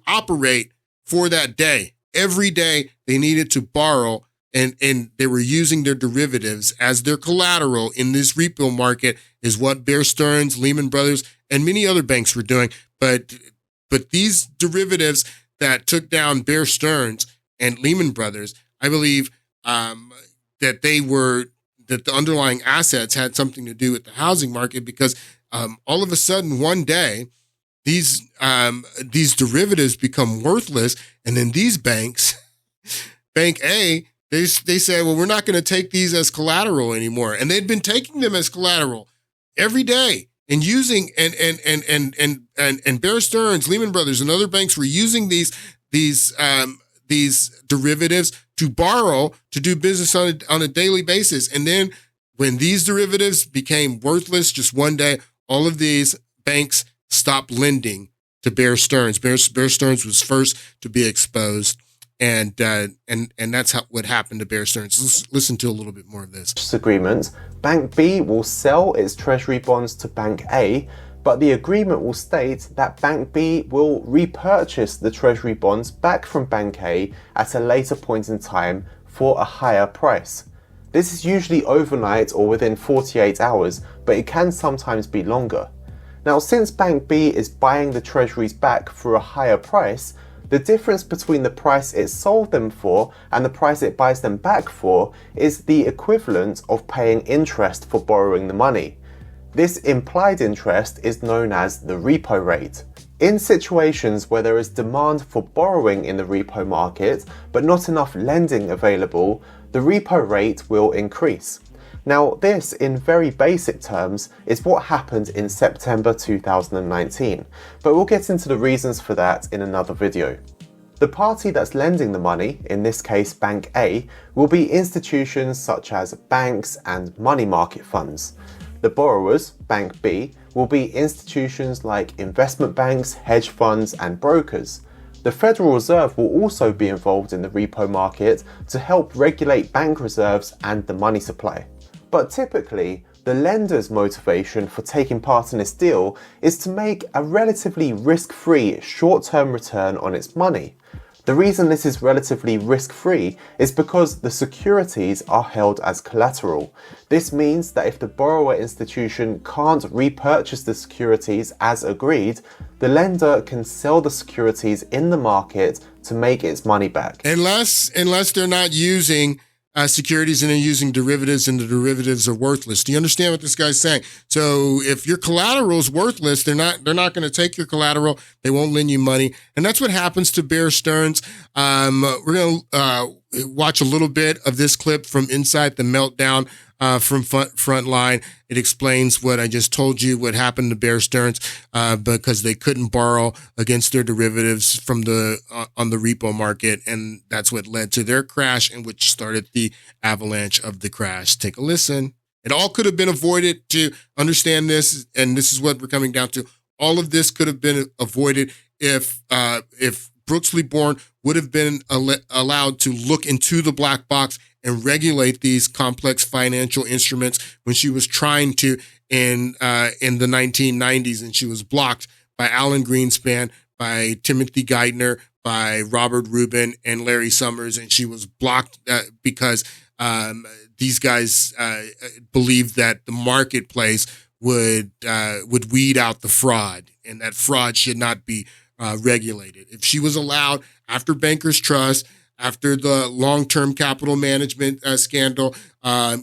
operate for that day. Every day they needed to borrow, and they were using their derivatives as their collateral in this repo market is what Bear Stearns, Lehman Brothers, and many other banks were doing. But these derivatives that took down Bear Stearns and Lehman Brothers, I believe that the underlying assets had something to do with the housing market, because all of a sudden one day these derivatives become worthless, and then these banks, Bank A, they say, well, we're not going to take these as collateral anymore, and they'd been taking them as collateral every day. And using and Bear Stearns, Lehman Brothers, and other banks were using these derivatives to borrow to do business on a daily basis. And then when these derivatives became worthless, just one day, all of these banks stopped lending to Bear Stearns. Bear Stearns was first to be exposed, and that's what happened to Bear Stearns. Let's listen to a little bit more of this. Agreement. Bank B will sell its treasury bonds to Bank A, but the agreement will state that Bank B will repurchase the Treasury bonds back from Bank A at a later point in time for a higher price. This is usually overnight or within 48 hours, but it can sometimes be longer. Now, since Bank B is buying the Treasuries back for a higher price, the difference between the price it sold them for and the price it buys them back for is the equivalent of paying interest for borrowing the money. This implied interest is known as the repo rate. In situations where there is demand for borrowing in the repo market, but not enough lending available, the repo rate will increase. Now, this, in very basic terms, is what happened in September 2019, but we'll get into the reasons for that in another video. The party that's lending the money, in this case Bank A, will be institutions such as banks and money market funds. The borrowers, Bank B, will be institutions like investment banks, hedge funds, and brokers. The Federal Reserve will also be involved in the repo market to help regulate bank reserves and the money supply. But typically, the lender's motivation for taking part in this deal is to make a relatively risk-free short-term return on its money. The reason this is relatively risk-free is because the securities are held as collateral. This means that if the borrower institution can't repurchase the securities as agreed, the lender can sell the securities in the market to make its money back. Unless they're not using securities and they're using derivatives, and the derivatives are worthless. Do you understand what this guy's saying? So if your collateral is worthless, they're not going to take your collateral. They won't lend you money, and that's what happens to Bear Stearns. We're going to watch a little bit of this clip from Inside the Meltdown from Frontline. It explains what I just told you, what happened to Bear Stearns because they couldn't borrow against their derivatives from on the repo market, and that's what led to their crash and which started the avalanche of the crash. Take a listen. It all could have been avoided. To understand this, and this is what we're coming down to. All of this could have been avoided if Brooks Liborn would have been allowed to look into the black box and regulate these complex financial instruments when she was trying to in the 1990s, and she was blocked by Alan Greenspan, by Timothy Geithner, by Robert Rubin, and Larry Summers, and she was blocked because these guys believed that the marketplace would weed out the fraud, and that fraud should not be regulated. If she was allowed, after Bankers Trust, after the long-term capital management scandal,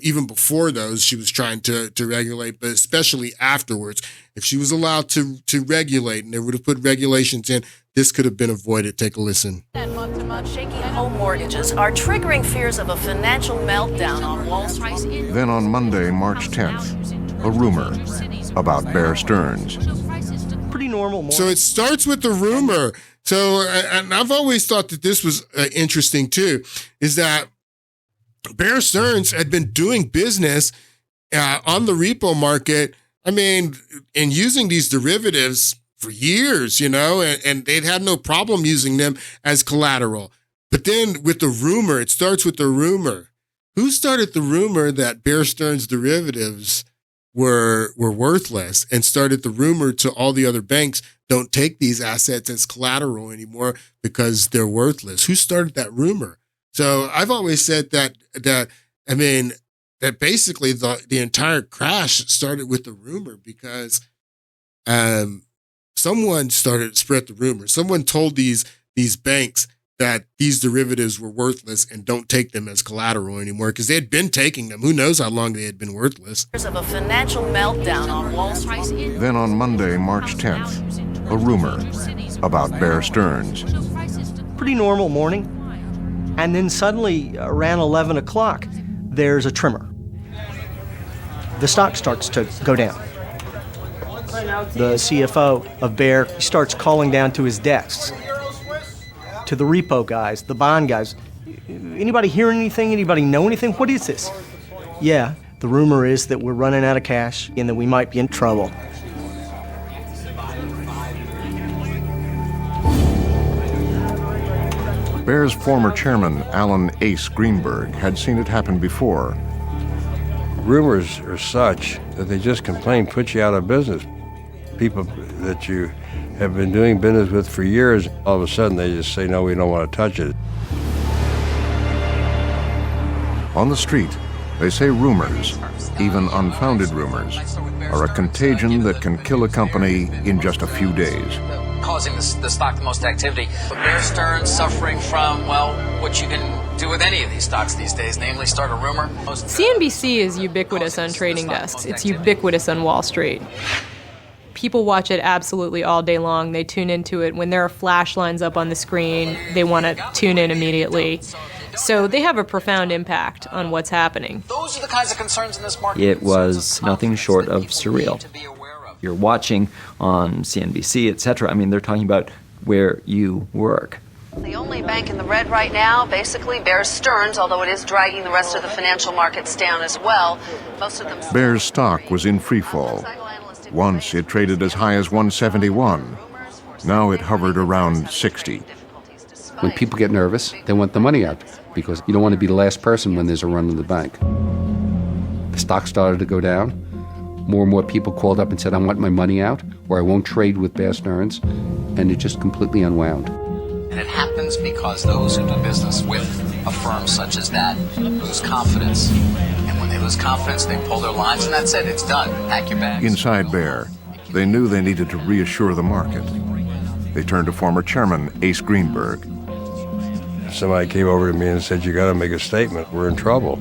even before those, she was trying to regulate, but especially afterwards, if she was allowed to regulate and they would have put regulations in, this could have been avoided. Take a listen. Month-to-month shaky home mortgages are triggering fears of a financial meltdown on Wall Street. Then on Monday, March 10th, a rumor about Bear Stearns. Pretty normal morning. So it starts with the rumor. So, and I've always thought that this was interesting too, is that Bear Stearns had been doing business on the repo market, I mean, and using these derivatives for years, and they'd had no problem using them as collateral. But then with the rumor, it starts with the rumor. Who started the rumor that Bear Stearns derivatives were worthless, and started the rumor to all the other banks, don't take these assets as collateral anymore because they're worthless? Who started that rumor? So I've always said that basically the entire crash started with the rumor because someone spread the rumor. Someone told these banks that these derivatives were worthless and don't take them as collateral anymore because they had been taking them. Who knows how long they had been worthless. Of a financial meltdown on Wall Street. Then on Monday, March 10th, a rumor about Bear Stearns. Pretty normal morning. And then suddenly, around 11 o'clock, there's a tremor. The stock starts to go down. The CFO of Bear starts calling down to his desks, to the repo guys, the bond guys. Anybody hear anything? Anybody know anything? What is this? Yeah, the rumor is that we're running out of cash and that we might be in trouble. Bear's former chairman, Alan Ace Greenberg, had seen it happen before. Rumors are such that they just can plain put you out of business. People that you have been doing business with for years, all of a sudden they just say, no, we don't want to touch it. On the street, they say rumors, even unfounded rumors, are a contagion that can kill a company in just a few days. Causing the stock the most activity. Bear Stearns suffering from, well, what you can do with any of these stocks these days, namely start a rumor. CNBC is ubiquitous on trading desks. It's ubiquitous on Wall Street. People watch it absolutely all day long. They tune into it. When there are flash lines up on the screen, they want to tune in immediately. So they have a profound impact on what's happening. Those are the kinds of concerns in this market. It was nothing short of surreal. You're watching on CNBC, etc. I mean, they're talking about where you work. The only bank in the red right now, basically, Bear Stearns, although it is dragging the rest of the financial markets down as well. Most of them. Bear's stock was in free fall. Once it traded as high as 171. Now it hovered around 60. When people get nervous, they want the money out because you don't want to be the last person when there's a run on the bank. The stock started to go down. More and more people called up and said, I want my money out, or I won't trade with Bear Stearns, and it just completely unwound. And it happens because those who do business with a firm such as that lose confidence. And when they lose confidence, they pull their lines, and that's it. It's done. Pack your bags. Inside Bear, they knew they needed to reassure the market. They turned to former chairman Ace Greenberg. Somebody came over to me and said, you got to make a statement. We're in trouble.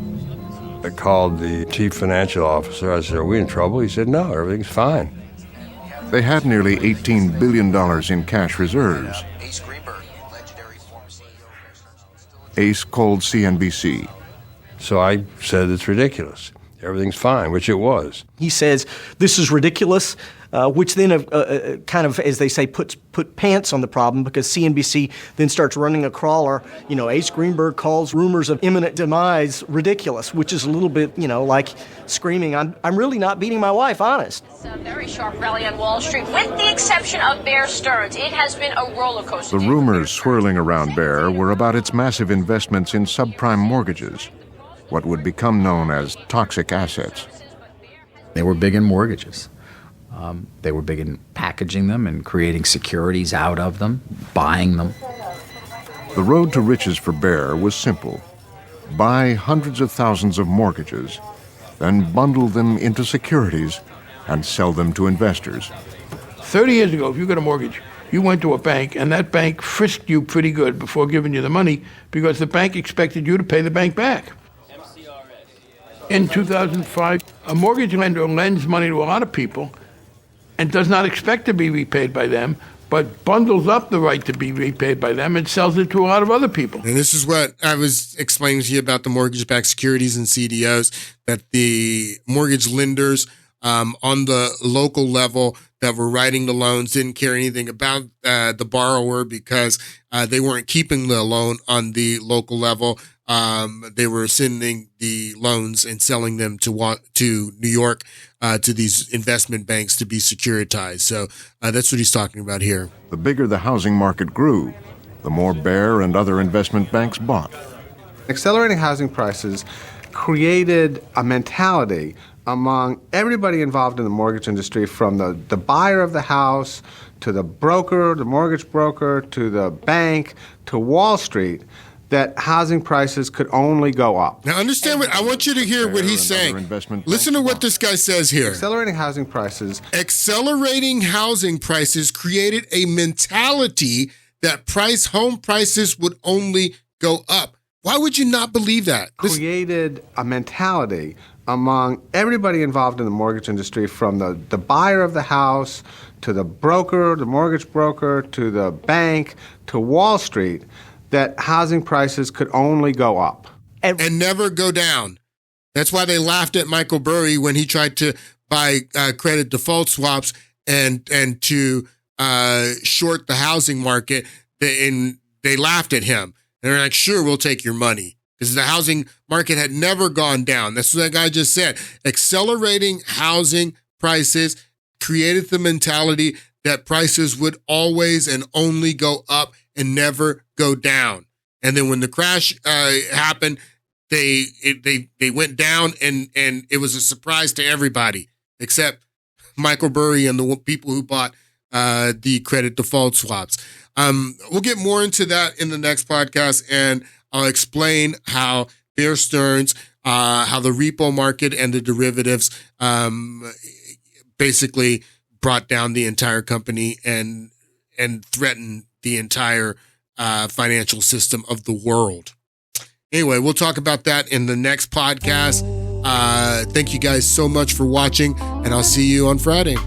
I called the chief financial officer. I said, are we in trouble? He said, no, everything's fine. They had nearly $18 billion in cash reserves. Ace called CNBC. So I said, it's ridiculous. Everything's fine, which it was. He says, this is ridiculous, which then kind of, as they say, put pants on the problem because CNBC then starts running a crawler. You know, Ace Greenberg calls rumors of imminent demise ridiculous, which is a little bit, you know, like screaming, I'm really not beating my wife, honest. It's a very sharp rally on Wall Street, with the exception of Bear Stearns. It has been a roller coaster. The rumors swirling around Bear were about its massive investments in subprime mortgages, what would become known as toxic assets. They were big in mortgages. They were big in packaging them and creating securities out of them, buying them. The road to riches for Bear was simple. Buy hundreds of thousands of mortgages, then bundle them into securities and sell them to investors. 30 years ago, if you got a mortgage, you went to a bank, and that bank frisked you pretty good before giving you the money because the bank expected you to pay the bank back. In 2005, a mortgage lender lends money to a lot of people and does not expect to be repaid by them, but bundles up the right to be repaid by them and sells it to a lot of other people. And this is what I was explaining to you about the mortgage-backed securities and CDOs, that the mortgage lenders on the local level that were writing the loans didn't care anything about the borrower because they weren't keeping the loan on the local level. They were sending the loans and selling them to New York to these investment banks to be securitized. So that's what he's talking about here. The bigger the housing market grew, the more Bear and other investment banks bought. Accelerating housing prices created a mentality among everybody involved in the mortgage industry, from the buyer of the house to the broker, the mortgage broker, to the bank, to Wall Street, that housing prices could only go up. Now understand what I want you to hear what he's saying. Listen to what this guy says here. Accelerating housing prices created a mentality that home prices would only go up. Why would you not believe that? Created a mentality among everybody involved in the mortgage industry, from the buyer of the house to the broker, the mortgage broker, to the bank, to Wall Street, that housing prices could only go up. And never go down. That's why they laughed at Michael Burry when he tried to buy credit default swaps and to short the housing market. And they laughed at him. They're like, sure, we'll take your money. Because the housing market had never gone down. That's what that guy just said. Accelerating housing prices created the mentality that prices would always and only go up and never go down. And then when the crash happened, they went down, and it was a surprise to everybody except Michael Burry and the people who bought the credit default swaps. We'll get more into that in the next podcast, and I'll explain how Bear Stearns, how the repo market and the derivatives basically brought down the entire company and threatened the entire financial system of the world. Anyway, we'll talk about that in the next podcast. Thank you guys so much for watching, and I'll see you on Friday.